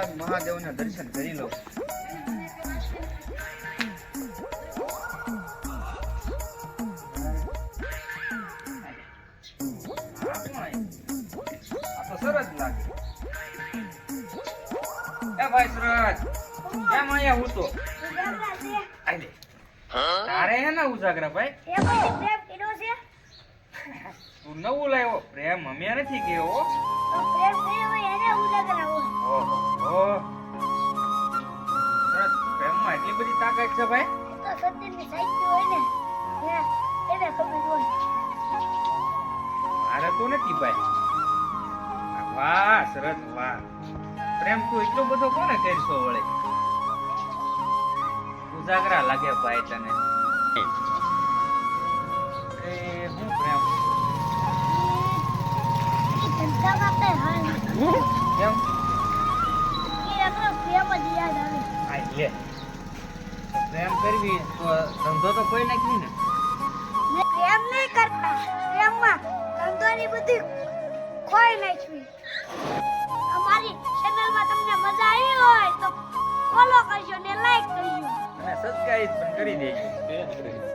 આજ મહાદેવના દર્શન કરી લો. સરસ લાગે. એ ભાઈ સરસ કેમ આયા હું તો આલે તારે હે ને ઉજાગરા ભાઈ તું નવું લાવ્યો પ્રેમ અમે નથી ગયો ઓહો સરસ પ્રેમમાં એટલી બધી તાકાત છે ભાઈ મારે તો નથી ભાઈ. વાહ સરસ વાહ પ્રેમ તું એટલો બધો કોને કરશો વળે ઉજાગરા લાગે ભાઈ તને. એ હું પ્રેમ કેમ પ્રેમ કરવી તો ધંધો તો કોઈ નાખી ને પ્રેમ નહીં કરતા પ્રેમમાં ધંધોની બધી ખોઈ નાખવી. અમારી ચેનલમાં તમને મજા આવી હોય તો ફોલો કરજો ને લાઈક કરજો અને સબસ્ક્રાઇબ પણ કરી દેજો.